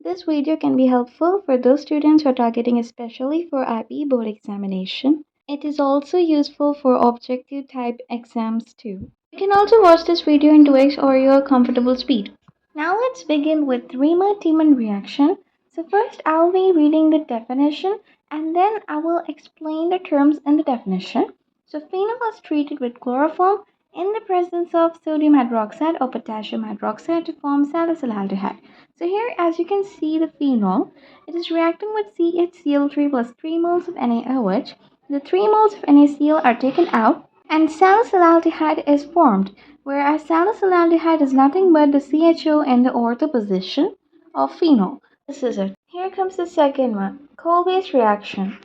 This video can be helpful for those students who are targeting especially for IPE board examination. It is also useful for objective type exams too. You can also watch this video in 2x or your comfortable speed. Now let's begin with Tiemann reaction. So first I'll be reading the definition and then I will explain the terms in the definition. So phenol is treated with chloroform in the presence of sodium hydroxide or potassium hydroxide to form salicylaldehyde. So here, as you can see, the phenol, it is reacting with CHCl3 plus 3 moles of NaOH. The 3 moles of NaCl are taken out and salicylaldehyde is formed, whereas salicylaldehyde is nothing but the CHO in the ortho position of phenol. This is it. Here comes the second one, coal-based reaction.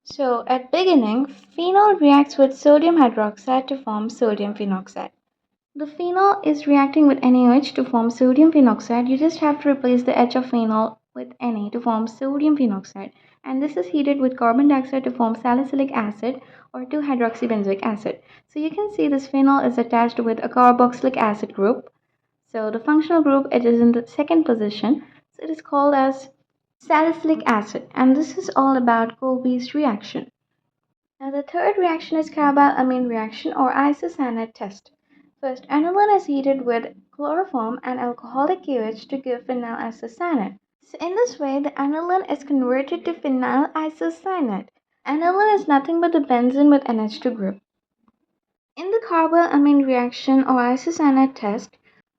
So at beginning, phenol reacts with sodium hydroxide to form sodium phenoxide. The phenol is reacting with NaOH to form sodium phenoxide. You just have to replace the H of phenol with Na to form sodium phenoxide. And this is heated with carbon dioxide to form salicylic acid or 2-hydroxybenzoic acid. So you can see this phenol is attached with a carboxylic acid group. So the functional group, it is in the second position. So it is called as salicylic acid. And this is all about coal-based reaction. Now the third reaction is carbylamine reaction or isocyanate test. First, aniline is heated with chloroform and alcoholic KOH to give phenyl isocyanate. So in this way, the aniline is converted to phenyl isocyanate. Aniline is nothing but the benzene with NH2 group. In the carbylamine reaction or isocyanate test,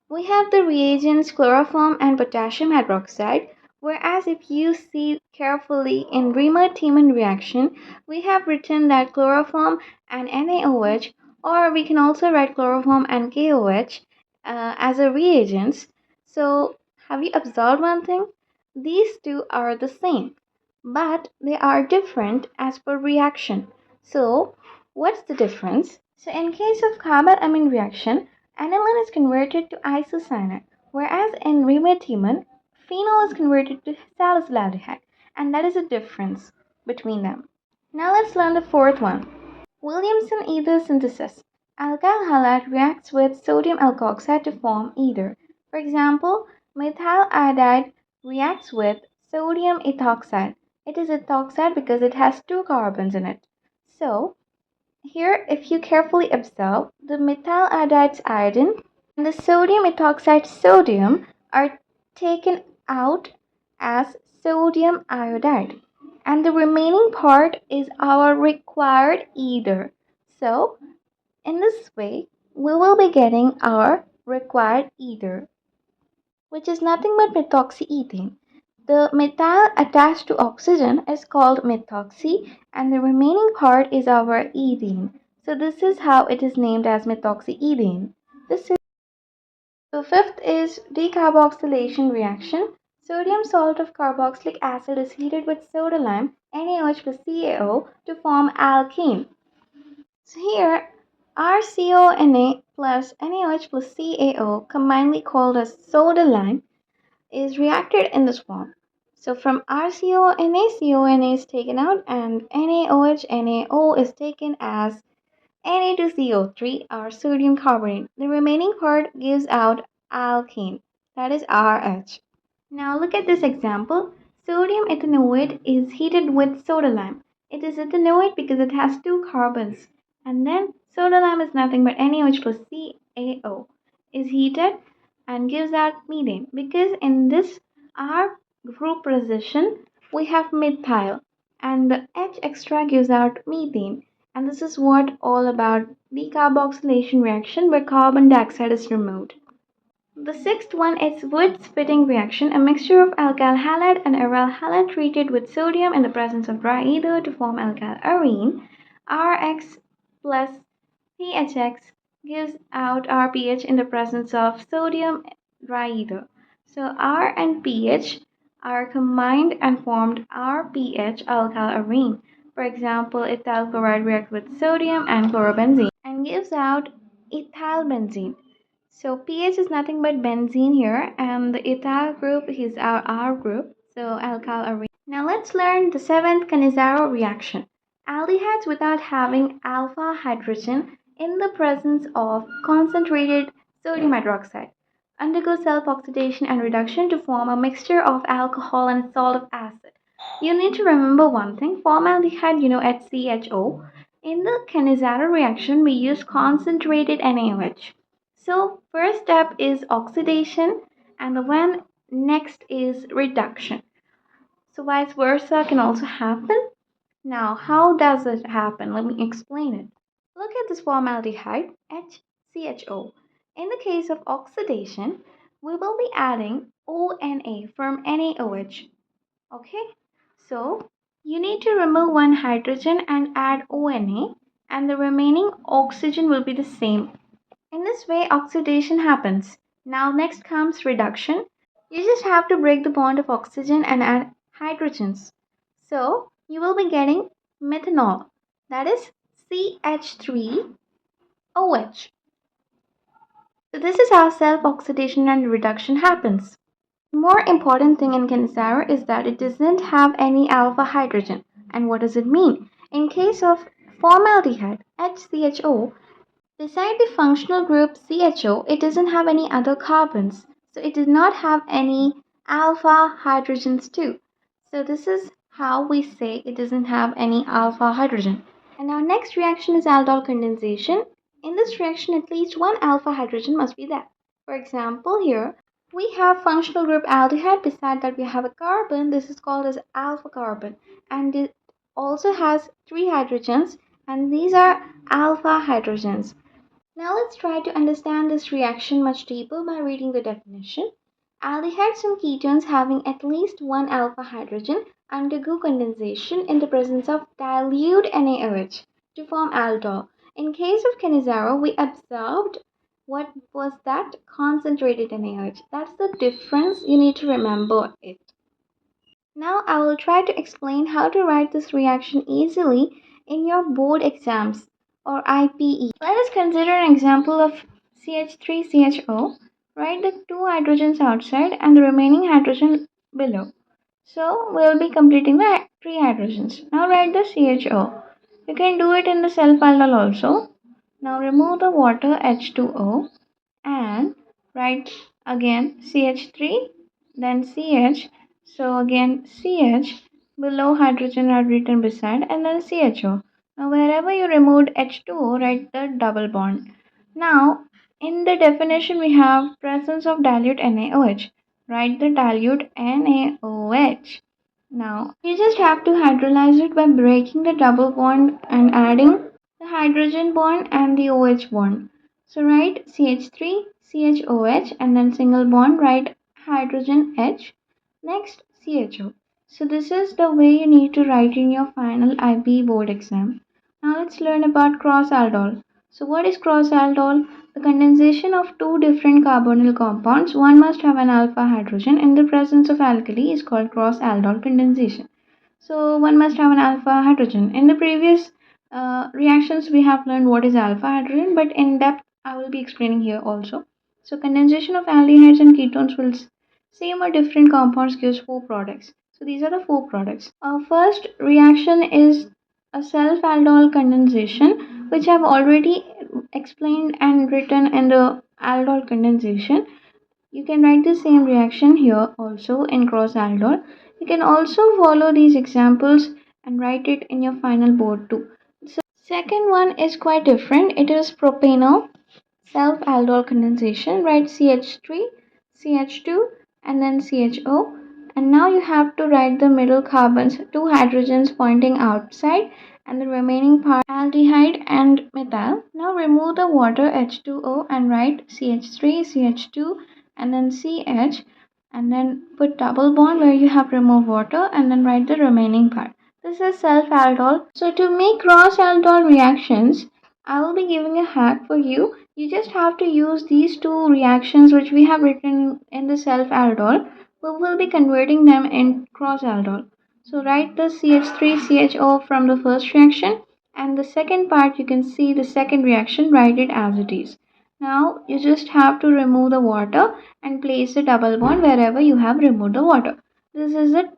we have the reagents chloroform and potassium hydroxide. Whereas if you see carefully in Tiemann reaction, we have written that chloroform and NaOH, or we can also write chloroform and KOH as a reagents. So have you observed one thing? These two are the same, but they are different as per reaction. So what's the difference? So in case of carbylamine reaction, aniline is converted to isocyanate, whereas in Tiemann, phenol is converted to salicylaldehyde, and that is the difference between them. Now let's learn the fourth one. Williamson ether synthesis. Alkyl halide reacts with sodium alkoxide to form ether. For example, methyl iodide reacts with sodium ethoxide. It is ethoxide because it has 2 carbons in it. So, here if you carefully observe, the methyl iodide's iodine and the sodium ethoxide sodium are taken out as sodium iodide, and the remaining part is our required ether. So in this way we will be getting our required ether, which is nothing but methoxyethane. The methyl attached to oxygen is called methoxy, and the remaining part is our ethene. So this is how it is named as methoxyethane. So fifth is decarboxylation reaction. Sodium salt of carboxylic acid is heated with soda lime, NaOH plus CaO to form alkene. So here, RCONA plus NaOH plus CaO, commonly called as soda lime, is reacted in this form. So from RCONA, CONA is taken out and NaOH, NaO is taken as Na2CO3 or sodium carbonate. The remaining part gives out alkene, that is RH. Now look at this example. Sodium ethanoate is heated with soda lime. It is ethanoate because it has 2 carbons. And then soda lime is nothing but NaOH plus CaO is heated and gives out methane, because in this R group position we have methyl and the H extra gives out methane. And this is what all about decarboxylation reaction where carbon dioxide is removed. The sixth one is wood splitting reaction, a mixture of alkyl halide and aryl halide treated with sodium in the presence of dry ether to form alkyl arene. Rx plus CHX gives out RPH in the presence of sodium dry ether. So R and pH are combined and formed RPH alkyl arene. For example, ethyl chloride reacts with sodium and chlorobenzene and gives out ethyl benzene. So pH is nothing but benzene here, and the ethyl group is our R group, so alkyl arene. Now let's learn the seventh Cannizzaro reaction. Aldehydes without having alpha hydrogen in the presence of concentrated sodium hydroxide. undergo self-oxidation and reduction to form a mixture of alcohol and salt of acid. You need to remember one thing, formaldehyde, HCHO. In the Cannizzaro reaction, we use concentrated NaOH. So first step is oxidation and the one next is reduction. So vice versa can also happen. Now, how does it happen? Let me explain it. Look at this formaldehyde, HCHO. In the case of oxidation, we will be adding ONA from NaOH. Okay? So, you need to remove one hydrogen and add ONA, and the remaining oxygen will be the same. In this way, oxidation happens. Now, next comes reduction. You just have to break the bond of oxygen and add hydrogens. So, you will be getting methanol, that is CH3OH. So, this is how self oxidation and reduction happens. The more important thing in Cannizzaro is that it doesn't have any alpha hydrogen. And what does it mean? In case of formaldehyde, HCHO, beside the functional group CHO, it doesn't have any other carbons. So it does not have any alpha hydrogens too. So this is how we say it doesn't have any alpha hydrogen. And our next reaction is aldol condensation. In this reaction, at least one alpha hydrogen must be there. For example, here we have functional group aldehyde. Beside that, we have a carbon. This is called as alpha carbon. And it also has three hydrogens. And these are alpha hydrogens. Now let's try to understand this reaction much deeper by reading the definition. Aldehydes and ketones having at least one alpha hydrogen undergo condensation in the presence of dilute NaOH to form aldol. In case of Cannizzaro, we observed what was that concentrated NaOH. That's the difference. You need to remember it. Now I will try to explain how to write this reaction easily in your board exams or IPE. Let us consider an example of CH3CHO. Write the two hydrogens outside and the remaining hydrogen below. So we'll be completing the three hydrogens. Now write the CHO. You can do it in the self-aldol also. Now remove the water H2O and write again CH3 then CH. So again CH, below hydrogen are written beside and then CHO. Now wherever you removed H2O, write the double bond. Now in the definition we have presence of dilute NaOH. Write the dilute NaOH. Now you just have to hydrolyze it by breaking the double bond and adding the hydrogen bond and the OH bond. So write CH3, CHOH and then single bond, write hydrogen H. Next CHO. So this is the way you need to write in your final IB board exam. Now let's learn about cross aldol. So what is cross aldol? The condensation of two different carbonyl compounds. One must have an alpha hydrogen in the presence of alkali is called cross aldol condensation. So one must have an alpha hydrogen. In the previous reactions we have learned what is alpha hydrogen, but in depth I will be explaining here also. So condensation of aldehydes and ketones will same or different compounds gives four products. So these are the four products. Our first reaction is a self-aldol condensation, which I've already explained and written in the aldol condensation. You can write the same reaction here also in cross aldol. You can also follow these examples and write it in your final board too. So second one is quite different. It is propanol self-aldol condensation. Write CH3, CH2 and then CHO. And now you have to write the middle carbons, two hydrogens pointing outside and the remaining part aldehyde and methyl. Now remove the water H2O and write CH3, CH2 and then CH and then put double bond where you have removed water and then write the remaining part. This is self-aldol. So to make cross-aldol reactions, I will be giving a hack for you. You just have to use these two reactions which we have written in the self-aldol. We will be converting them in cross-aldol. So write the CH3CHO from the first reaction and the second part you can see the second reaction, write it as it is. Now you just have to remove the water and place the double bond wherever you have removed the water. This is the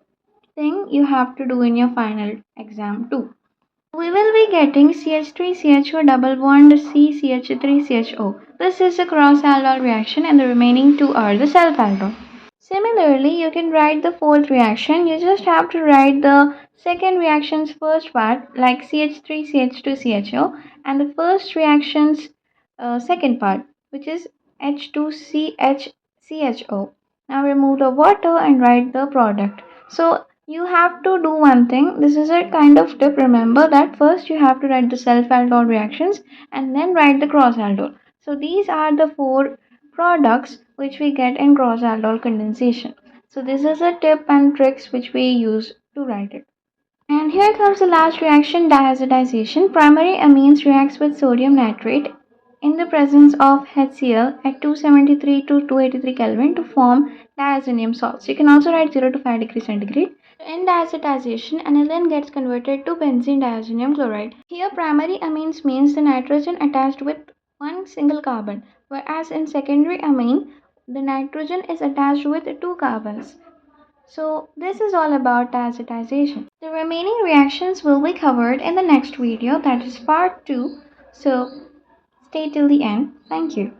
thing you have to do in your final exam too. We will be getting CH3CHO double bond CCH3CHO. This is a cross aldol reaction and the remaining two are the self aldol. Similarly, you can write the fourth reaction. You just have to write the second reaction's first part like CH3CH2CHO and the first reaction's second part which is H2CHCHO. Now remove the water and write the product. So you have to do one thing. This is a kind of tip. Remember that first you have to write the self-aldol reactions and then write the cross-aldol. So these are the four products which we get in cross-aldol condensation. So this is a tip and tricks which we use to write it. And here comes the last reaction, diazotization. Primary amines reacts with sodium nitrate in the presence of HCl at 273 to 283 Kelvin to form diazonium salts. You can also write 0 to 5 degrees centigrade. In diazotization, aniline gets converted to benzene diazonium chloride. Here primary amines means the nitrogen attached with one single carbon, whereas in secondary amine, the nitrogen is attached with two carbons. So this is all about diazotization. The remaining reactions will be covered in the next video, that is part 2. So stay till the end. Thank you.